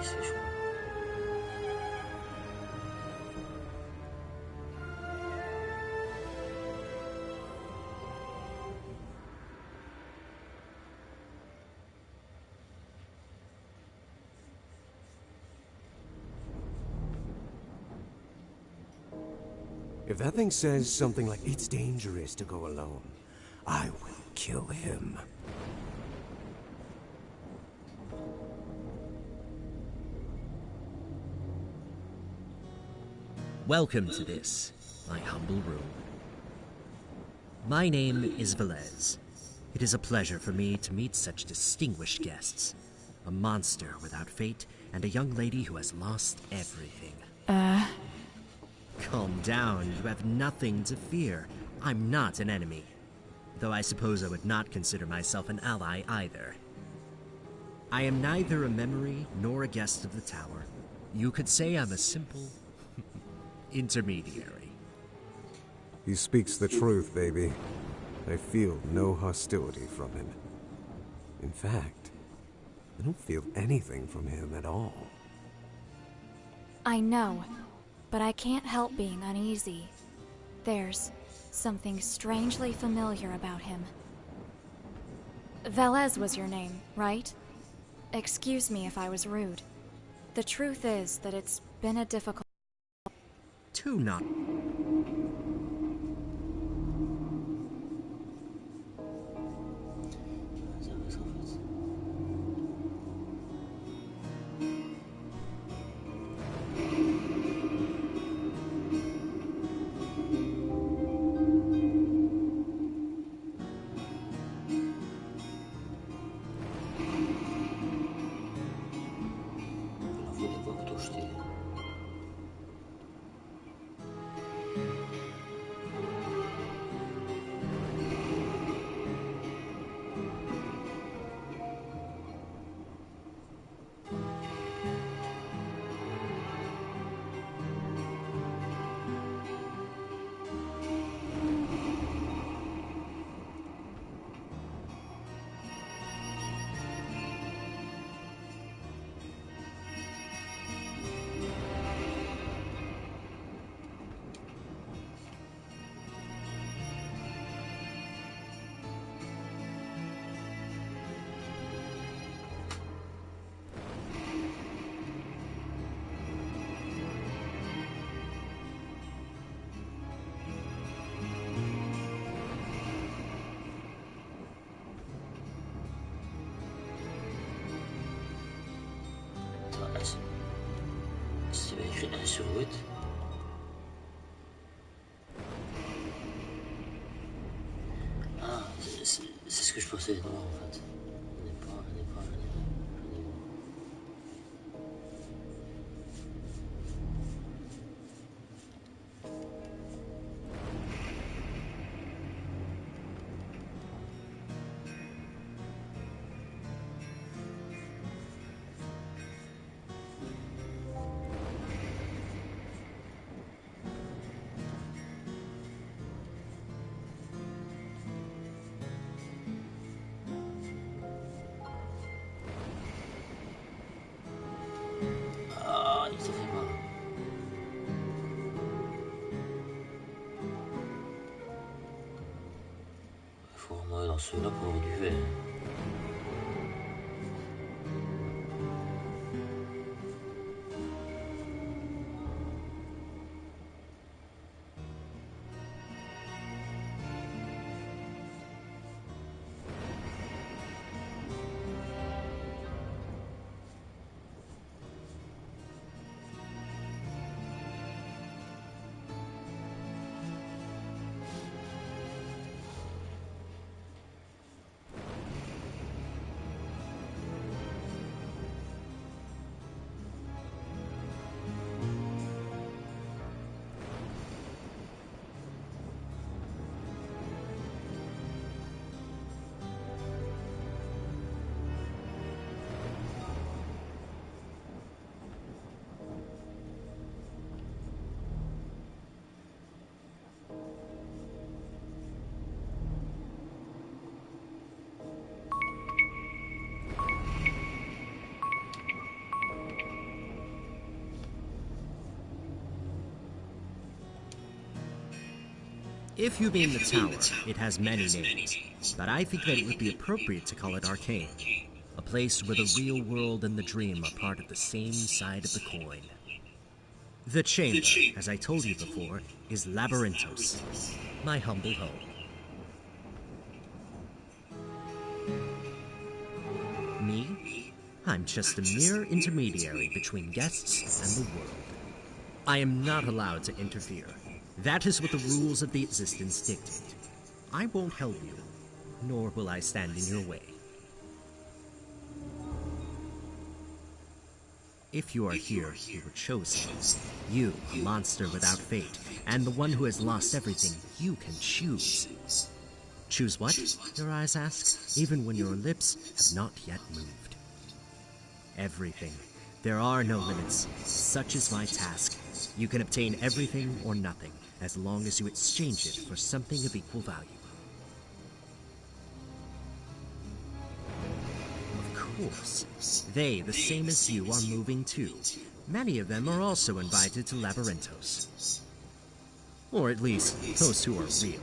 ici, je crois. If that thing says something like, it's dangerous to go alone, I will kill him. Welcome to this, my humble room. My name is Velez. It is a pleasure for me to meet such distinguished guests. A monster without fate, and a young lady who has lost everything. Calm down, you have nothing to fear. I'm not an enemy. Though I suppose I would not consider myself an ally either. I am neither a memory nor a guest of the tower. You could say I'm a simple intermediary. He speaks the truth, baby. I feel no hostility from him. In fact, I don't feel anything from him at all. I know, but I can't help being uneasy. There's something strangely familiar about him. Velez was your name, right? Excuse me if I was rude. The truth is that it's been a difficult... Two not... C'est écrit 1 sur 8. Ah, c'est ce que je pensais. Non, en fait. On n'est pas à niveau. Ah, il s'est fait mal. Il faut en dans ceux-là pour avoir du verre. If you mean the tower, it has many names, but I think that it would be appropriate to call it Arcane. A place where the real world and the dream are part of the same side of the coin. The chamber, as I told you before, is Labyrinthos, my humble home. Me? I'm just a mere intermediary between guests and the world. I am not allowed to interfere. That is what the rules of the existence dictate. I won't help you, nor will I stand in your way. If you are here, you were chosen. You, a monster without fate, and the one who has lost everything, you can choose. Choose what? Your eyes ask, even when your lips have not yet moved. Everything. There are no limits. Such is my task. You can obtain everything or nothing, as long as you exchange it for something of equal value. Of course. They, the same as you, are moving too. Many of them are also invited to Labyrinthos. Or at least, those who are real.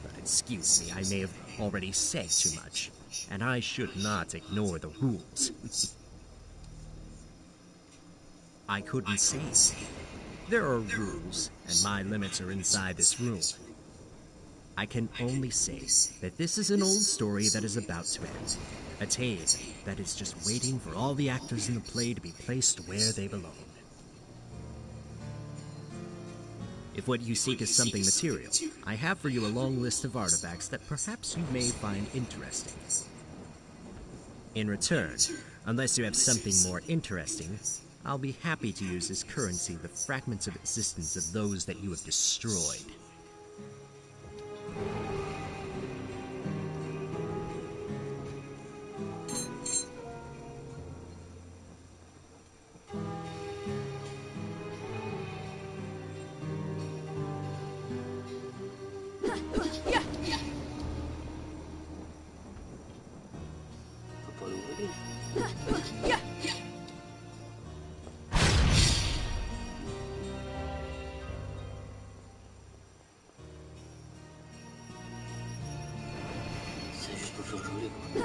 But excuse me, I may have already said too much, and I should not ignore the rules. I couldn't see. There are rules, and my limits are inside this room. I can only say that this is an old story that is about to end. A tale that is just waiting for all the actors in the play to be placed where they belong. If what you seek is something material, I have for you a long list of artifacts that perhaps you may find interesting. In return, unless you have something more interesting, I'll be happy to use as currency the fragments of existence of those that you have destroyed. C'est juste pour faire joli, quoi.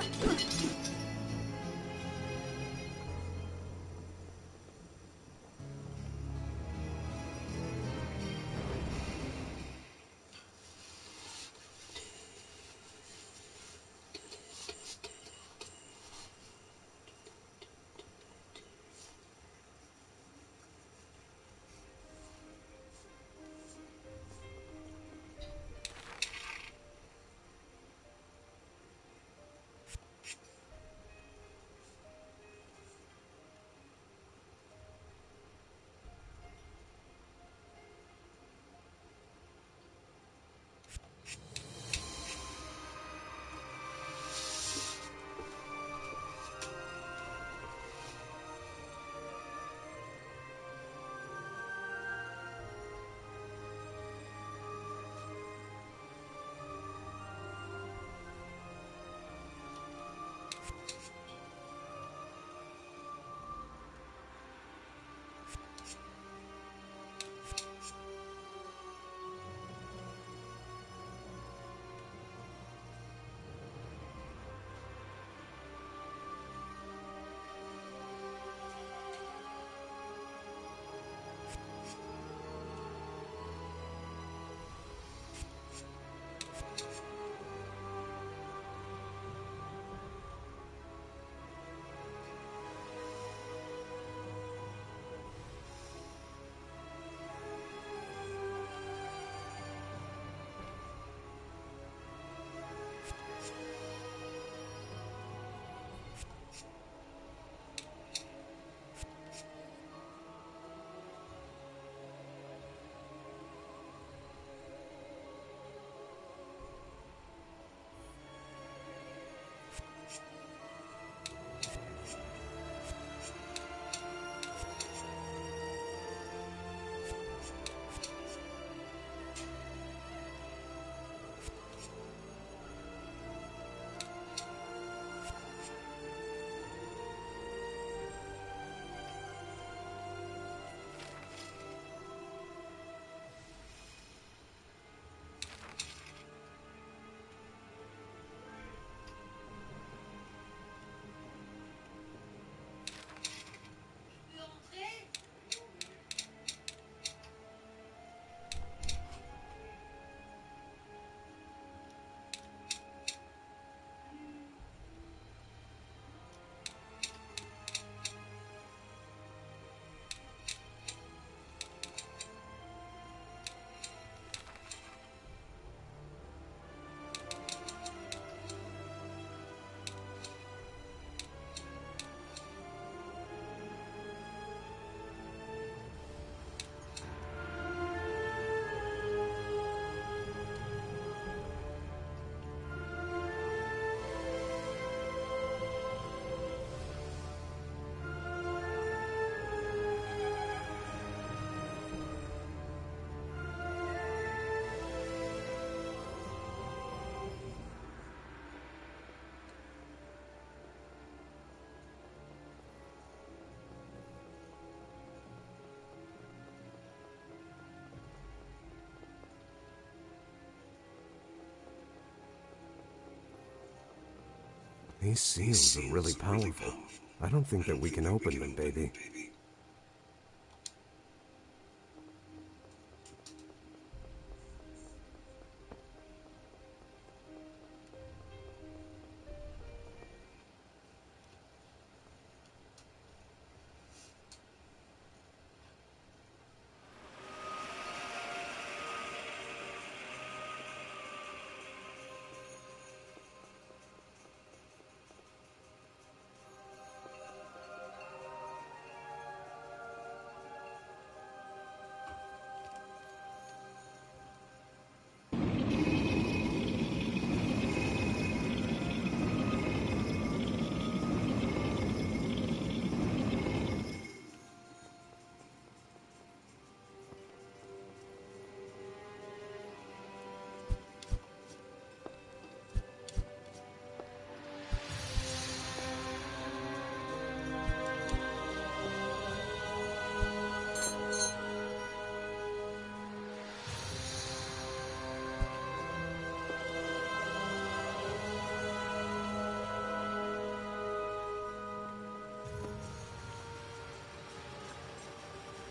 These seals are really powerful. I don't think that we can open them, baby.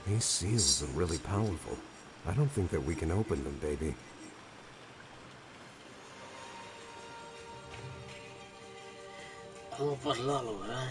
These seals are really powerful. I don't think that we can open them, baby. Allons par là, alors, hein.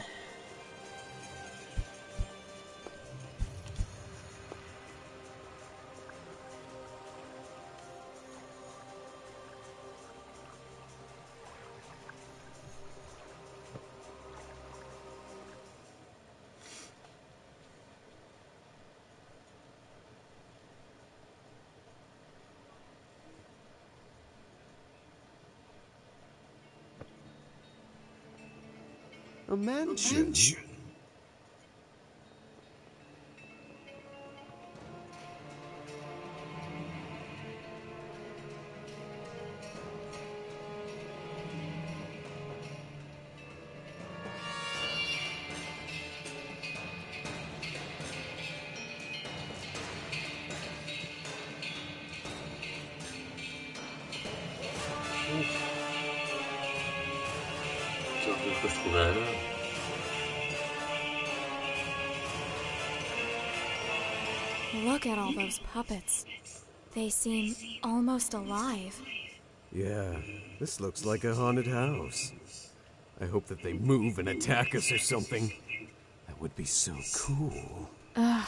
A mansion? Tiens, que je trouvais un homme. Look at all those puppets. They seem almost alive. Yeah, this looks like a haunted house. I hope that they move and attack us or something. That would be so cool. Ugh.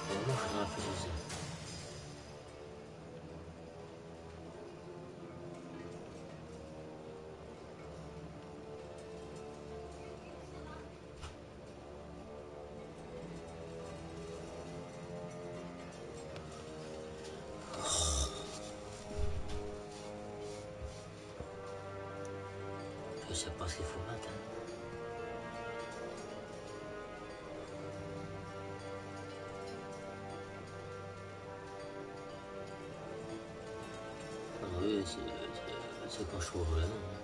Vraiment, je voudrais un peu d'oser. Je sais pas ce qu'il faut mettre, hein. Ah oui, c'est quand je trouve vraiment, hein.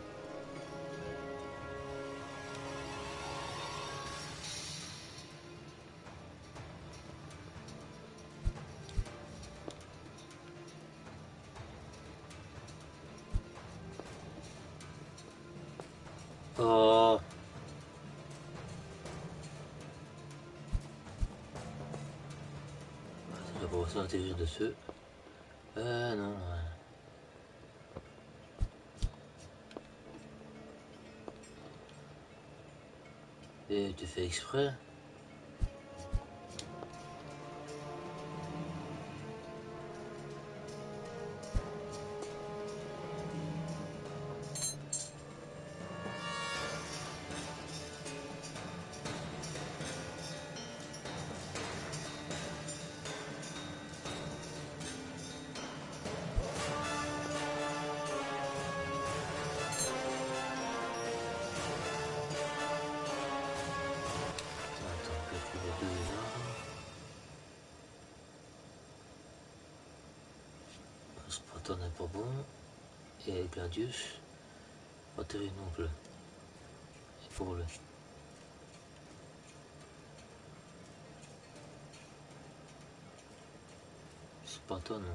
Oh, la promotion intégrée dessus. Non, ouais. Et tu fais exprès? Spartan n'est pas bon. Et Gladius, pas terrible non plus. Et pour le. Spartan, non.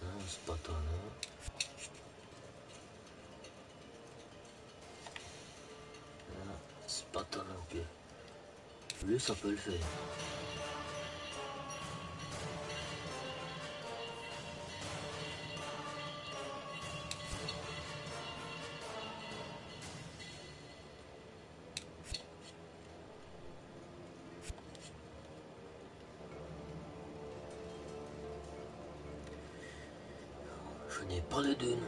Non, Spartan, non. Non, Spartan non plus. Lui, ça peut le faire. Je n'ai pas les deux, non.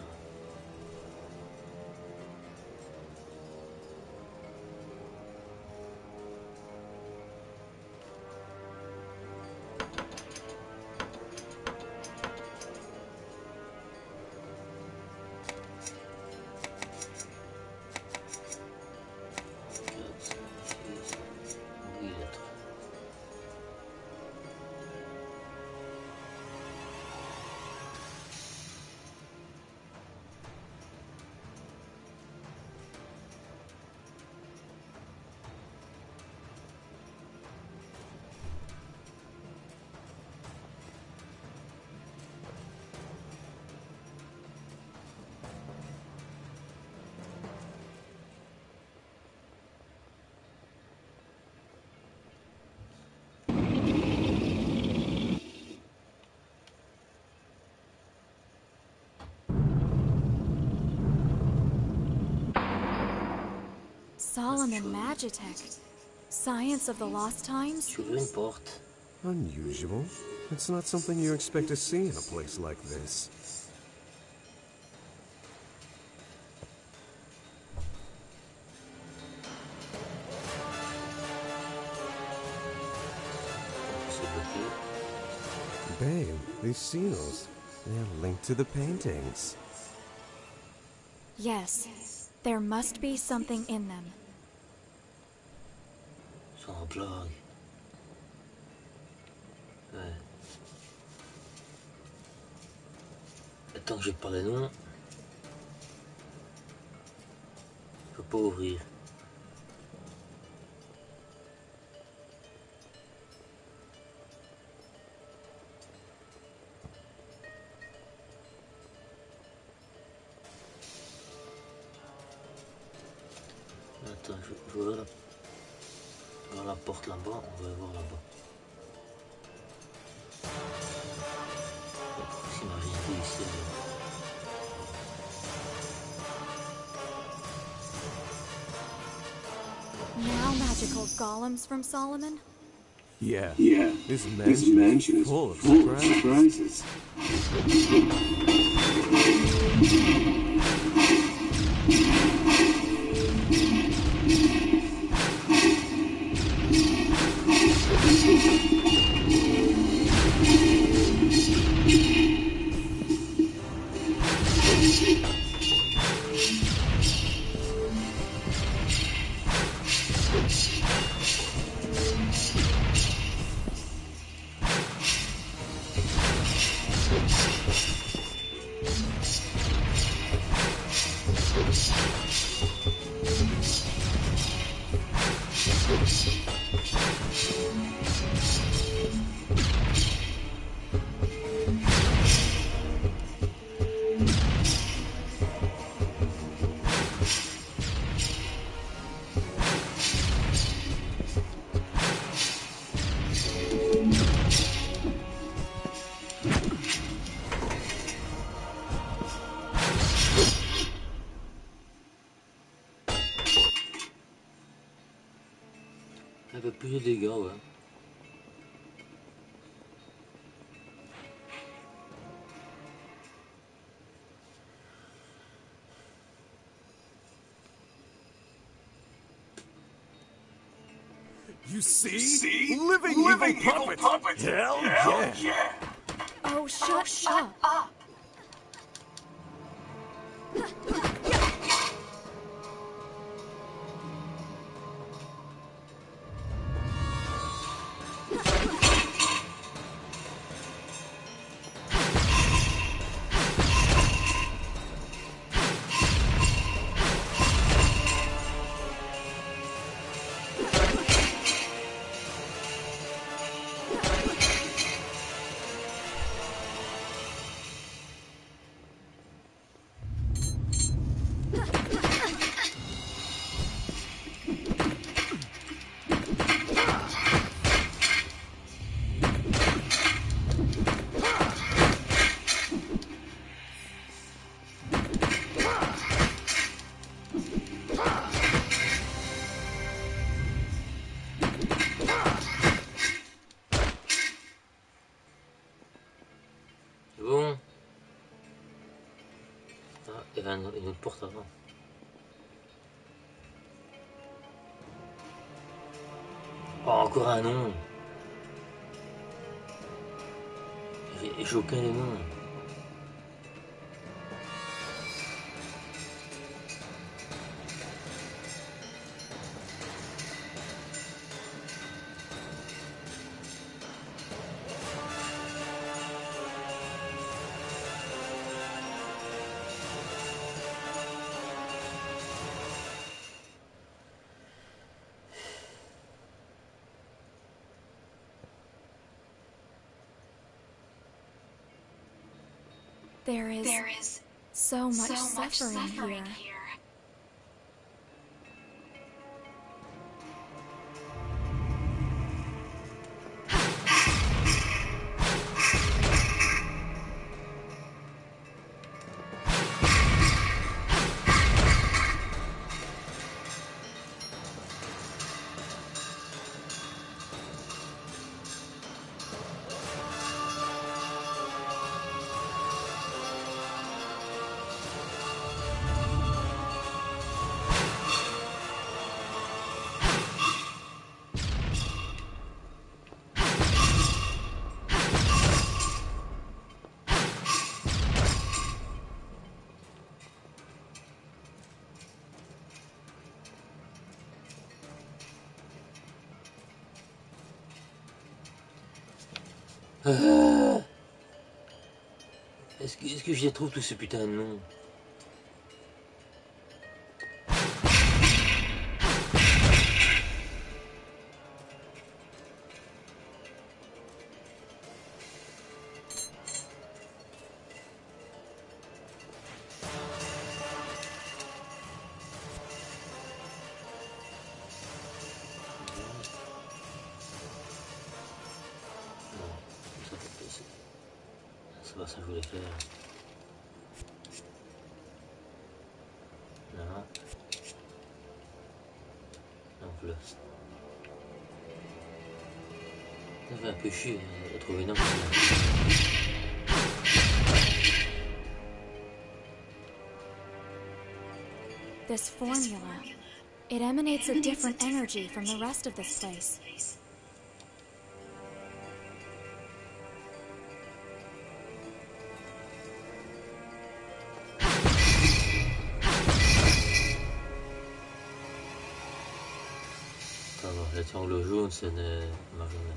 Solomon Magitech. Science of the Lost Times? Tu veux une porte? Unusual. It's not something you expect to see in a place like this. C'est bloqué. Babe, these seals, they're linked to the paintings. Yes. There must be something in them. Sans blague. Ouais. Et tant que j'ai pas les noms, je peux pas ouvrir. Attends, je vais vers la porte là-bas, on va voir là-bas. S'il m'a rien dit ici. Now magical golems from Solomon? Yeah. This This mansion is full of surprises. Il y avait plus de dégâts, ouais. You see? Living evil puppet! Hell yeah! Oh, shut up! Il y avait une autre porte avant. Oh, encore un nom. J'ai aucun des noms. There is so much suffering here. Est-ce que j'y trouve tous ces putains de noms? C'est pas ça que je voulais faire. Là. Donc là. Ça fait un peu chier de trouver un nom. This formula, it emanates a different energy from the rest of this place. Ça va, le triangle jaune, c'est une marionnette.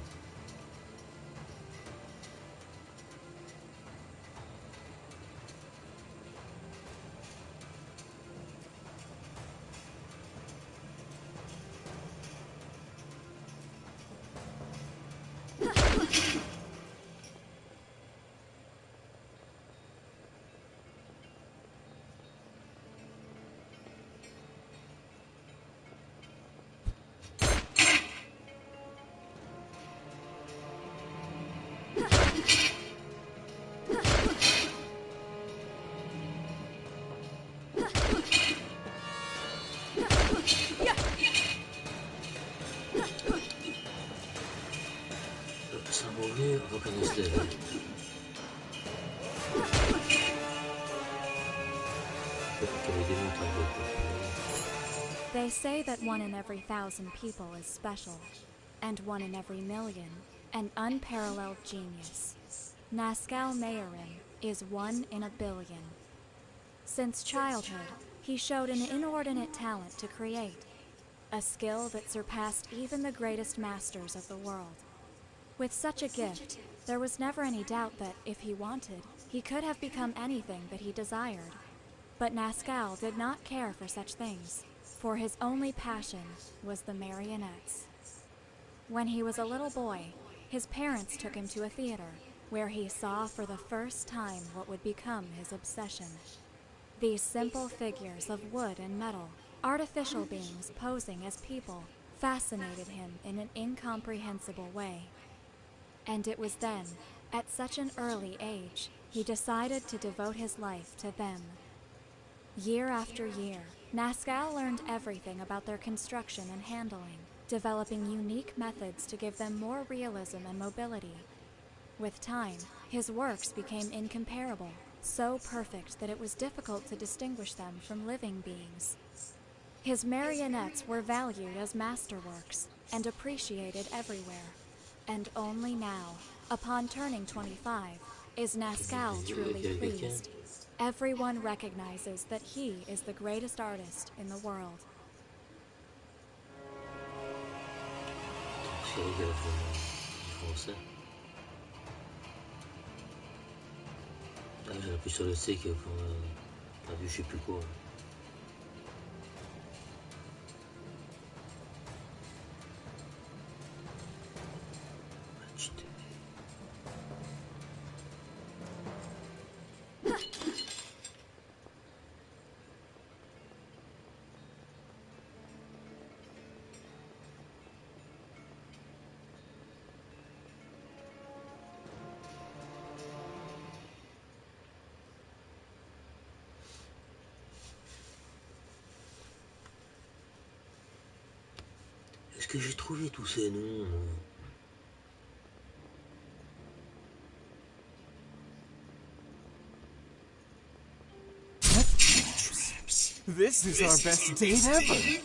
They say that 1 in every 1,000 people is special, and 1 in every million, an unparalleled genius. Nazcal Mayorin is 1 in a billion. Since childhood, he showed an inordinate talent to create, a skill that surpassed even the greatest masters of the world. With such a gift, there was never any doubt that, if he wanted, he could have become anything that he desired. But Nazcal did not care for such things, for his only passion was the marionettes. When he was a little boy, his parents took him to a theater, where he saw for the first time what would become his obsession. These simple figures of wood and metal, artificial beings posing as people, fascinated him in an incomprehensible way. And it was then, at such an early age, he decided to devote his life to them. Year after year, Nazcal learned everything about their construction and handling, developing unique methods to give them more realism and mobility. With time, his works became incomparable, so perfect that it was difficult to distinguish them from living beings. His marionettes were valued as masterworks and appreciated everywhere. And only now, upon turning 25, is Nascal truly pleased. Everyone recognizes that he is the greatest artist in the world. C'est vrai qu'elle a vraiment français. Ah, j'en ai plus sur le C que quand on a vu je sais plus quoi. Est-ce que j'ai trouvé tous ces noms? This is our best date ever!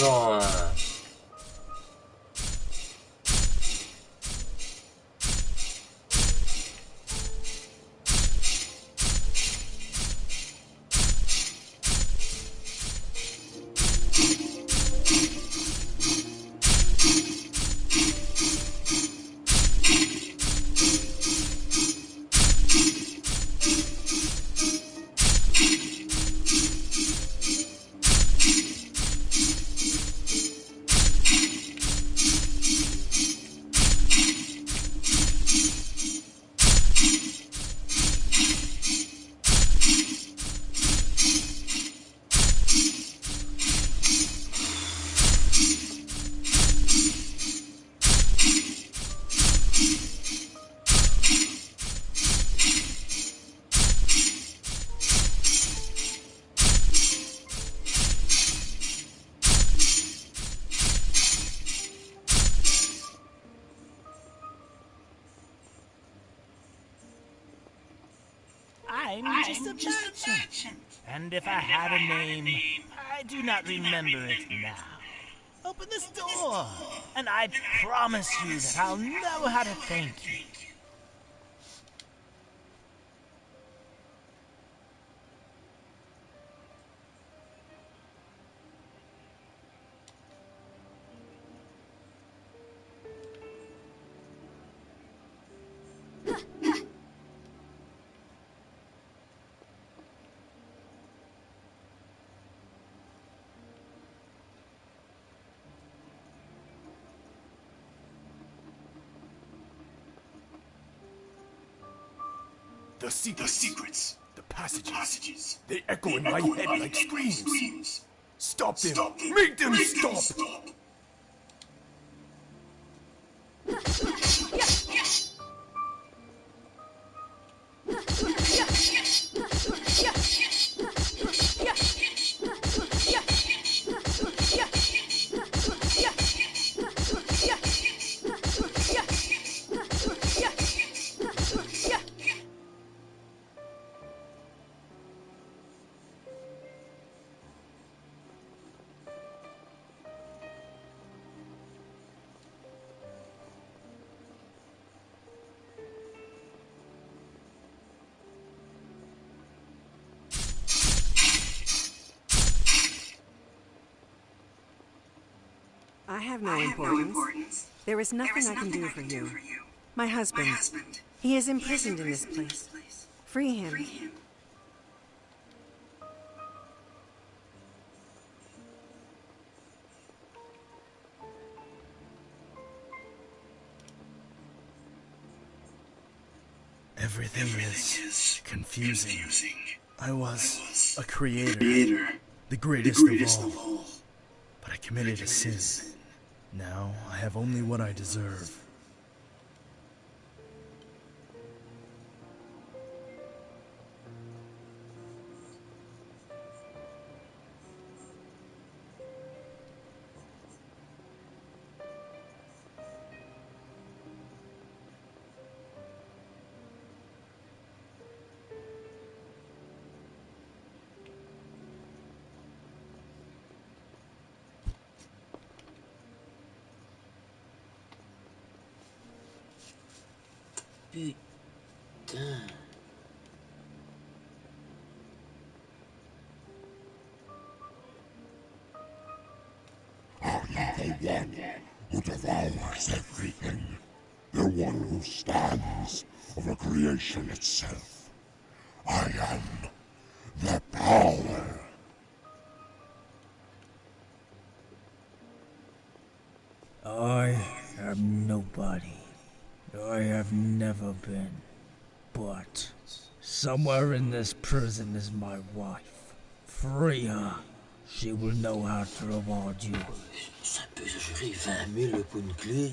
Non, I'm just a merchant. And if I had a name, I do not remember it now. Open this door, and I promise you that I'll know how to thank you. The secrets, the passages, they echo in my head like screams. Stop them! Make them stop! I have no importance. There is nothing I can do for you. My husband, he is imprisoned in this place. Free him. Everything is confusing. I was a creator, the greatest of all. But I committed a sin. Now I have only what I deserve. Putain. Are you the one who devours everything? The one who stands over creation itself? I am the power. I am nobody. I have never been. But somewhere in this prison is my wife. Free her. She will know how to reward you. C'est un peu exagéré, 20 000 pour une clé.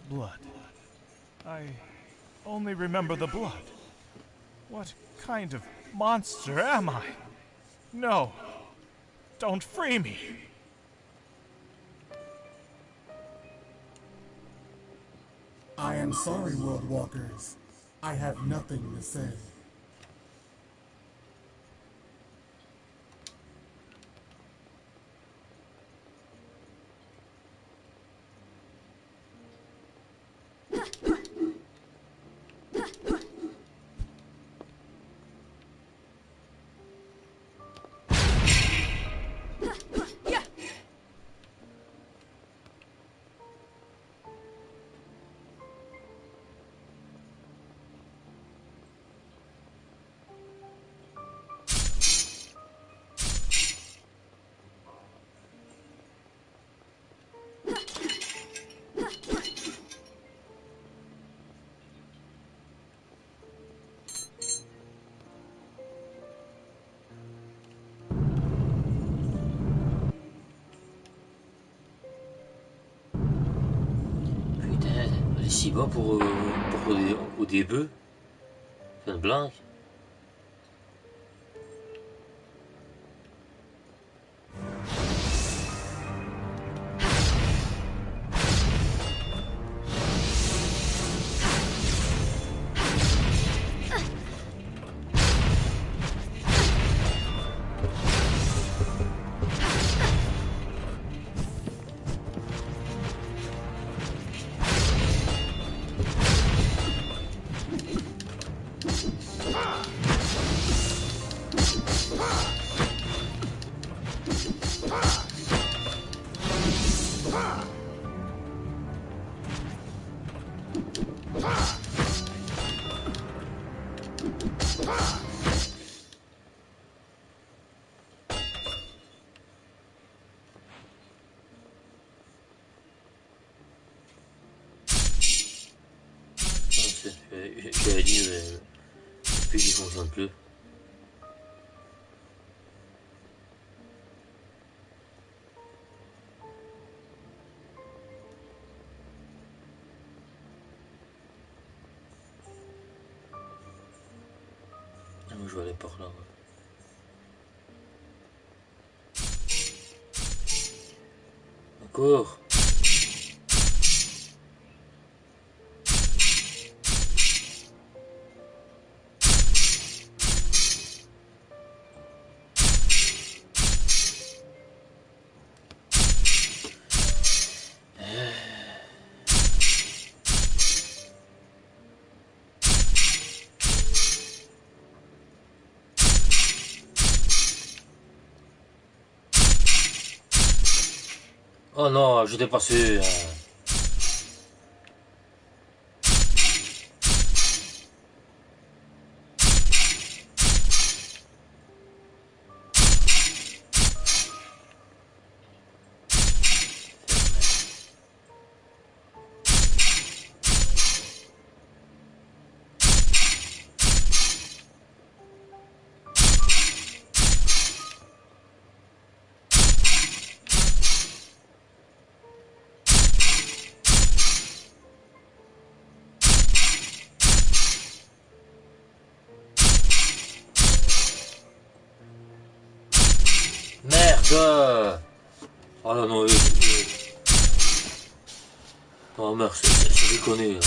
Blood. I only remember the blood. What kind of monster am I? No. Don't free me. I am sorry, World Walkers. I have nothing to say. Si bas pour au début. C'est une blague. Je vais dire, puis il fonctionne plus. Moi je vais aller par là. Encore. Oh non, j'étais pas sûr. Merde! Oh là non, oh merde, c'est déconné.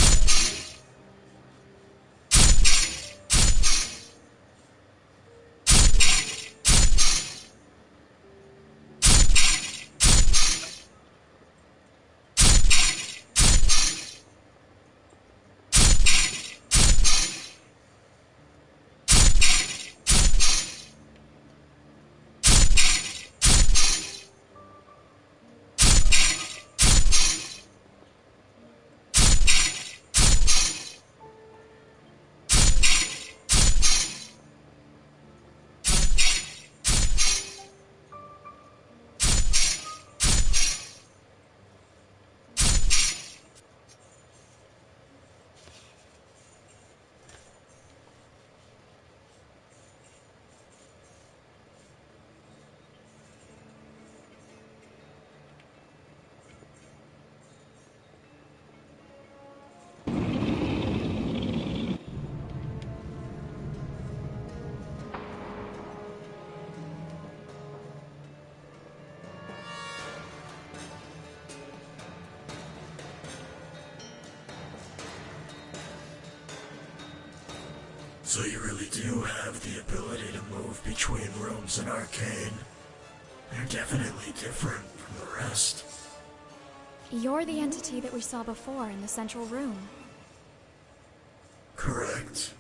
So you really do have the ability to move between rooms in Arcane. They're definitely different from the rest. You're the entity that we saw before in the central room. Correct.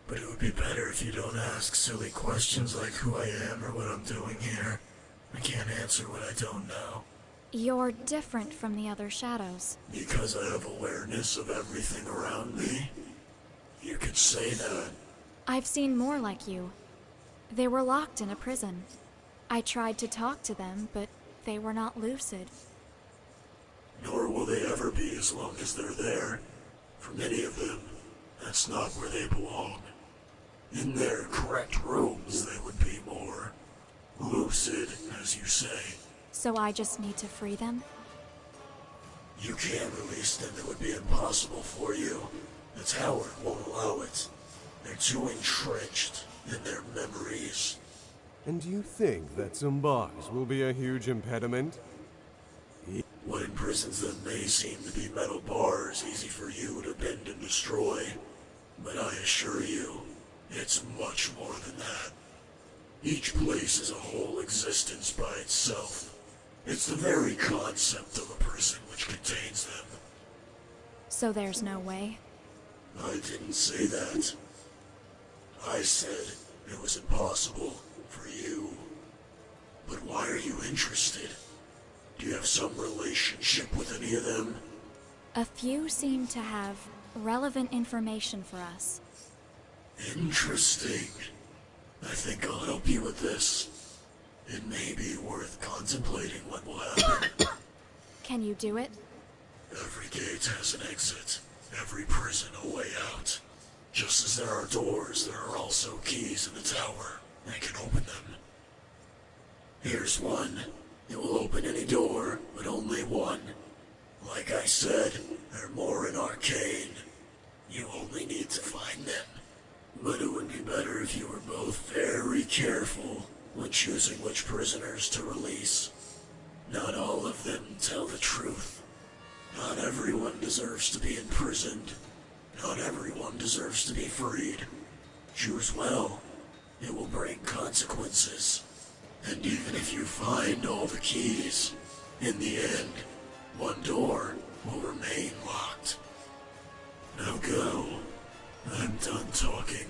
But it would be better if you don't ask silly questions like who I am or what I'm doing here. I can't answer what I don't know. You're different from the other shadows. Because I have awareness of everything around me? You could say that. I've seen more like you. They were locked in a prison. I tried to talk to them, but they were not lucid. Nor will they ever be as long as they're there. For many of them, that's not where they belong. In their correct rooms, they would be more lucid, as you say. So I just need to free them? You can't release them. It would be impossible for you. The tower won't allow it. They're too entrenched in their memories. And you think that some bars will be a huge impediment? What imprisons them may seem to be metal bars easy for you to bend and destroy. But I assure you, it's much more than that. Each place is a whole existence by itself. It's the very concept of a prison which contains them. So there's no way? I didn't say that. I said it was impossible for you. But why are you interested? Do you have some relationship with any of them? A few seem to have relevant information for us. Interesting. I think I'll help you with this. It may be worth contemplating what will happen. Can you do it? Every gate has an exit. Every prison a way out. Just as there are doors, there are also keys in the tower. I can open them. Here's one. It will open any door, but only one. Like I said, there are more in Arcane. You only need to find them. But it would be better if you were both very careful when choosing which prisoners to release. Not all of them tell the truth. Not everyone deserves to be imprisoned. Not everyone deserves to be freed. Choose well. It will bring consequences. And even if you find all the keys, in the end, one door will remain locked. Now go. I'm done talking.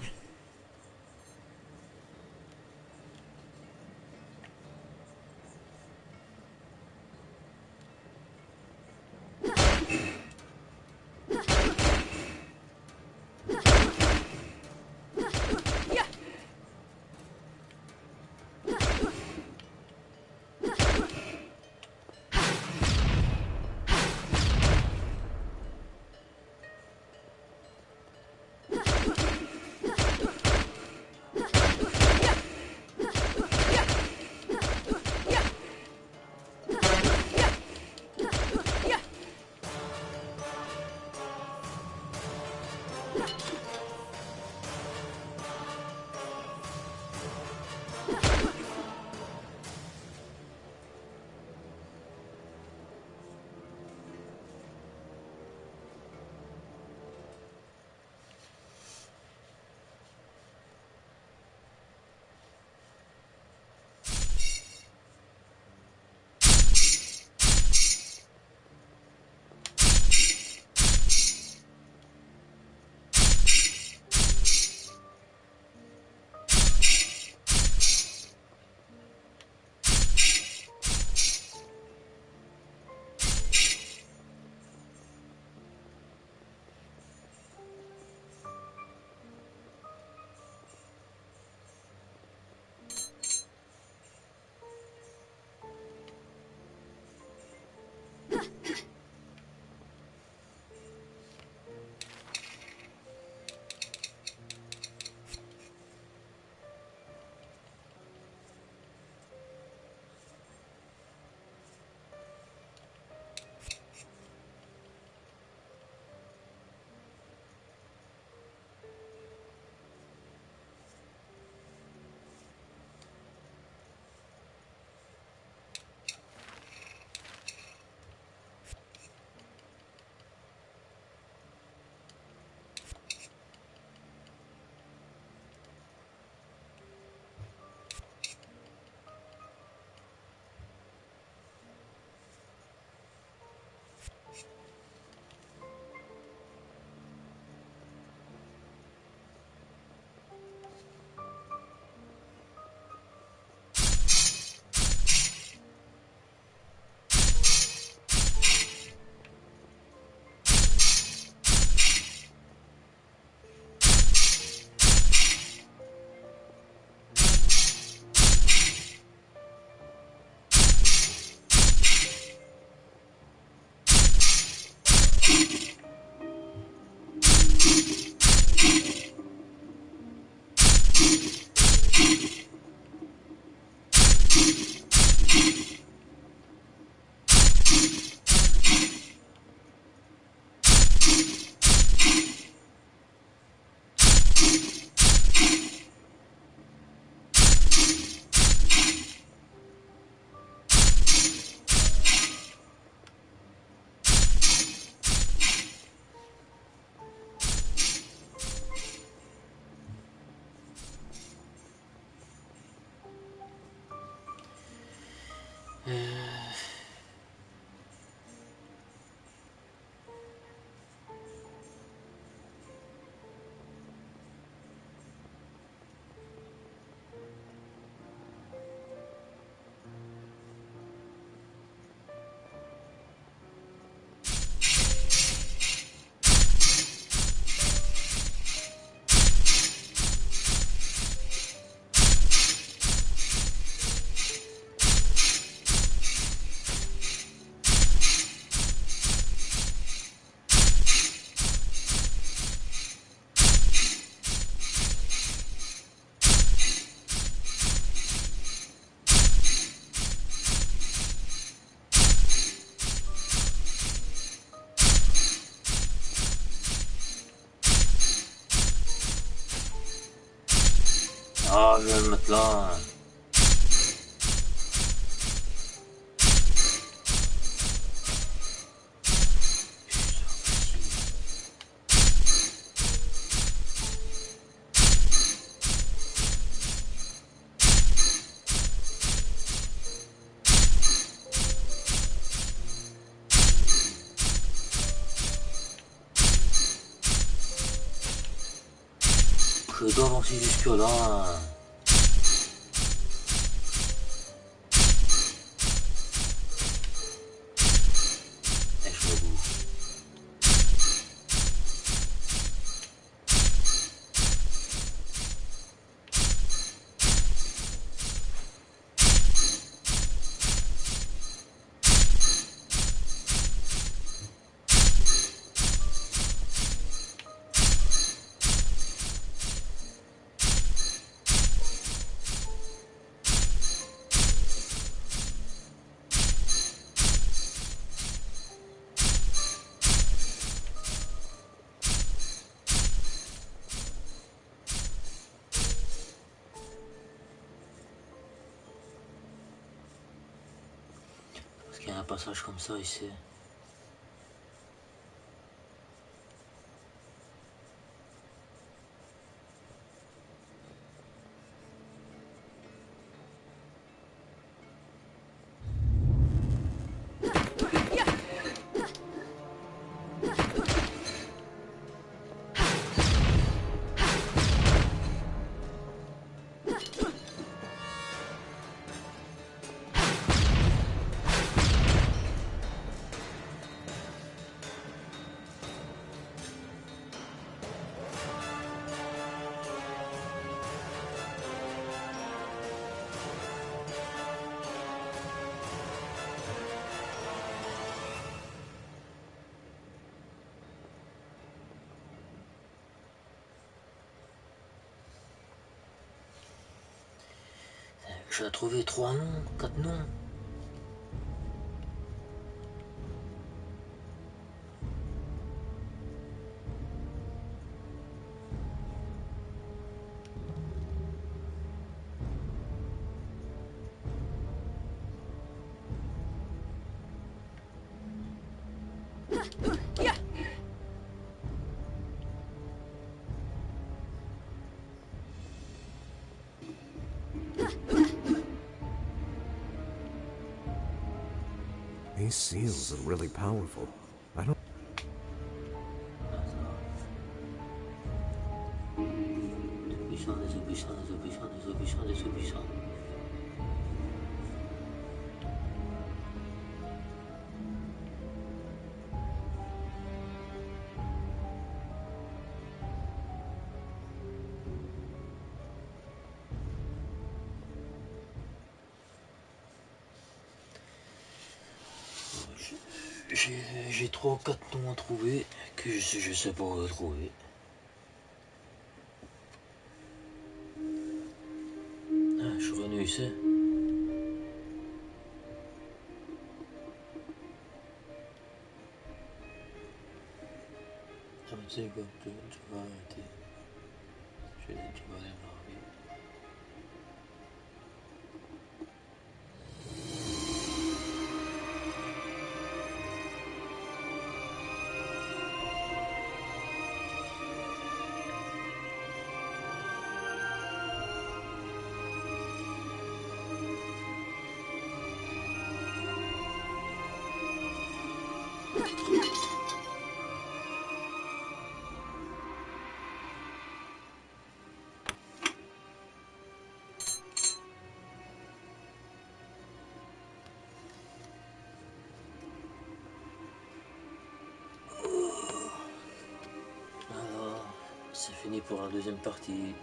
Ah, je vais le mettre là. Je dois avancer jusque là. Et je me bouffe. Parce qu'il y a un passage comme ça ici. J'ai trouvé 3 noms, 4 noms. These seals are really powerful. I don't... Désobéissant. J'ai 3 ou 4 noms à trouver que je sais pas où trouver. Ah, je suis revenu ici. Ah, tu sais quoi, tu vas arrêter. Tu vas aller voir. Alors, c'est fini pour la deuxième partie.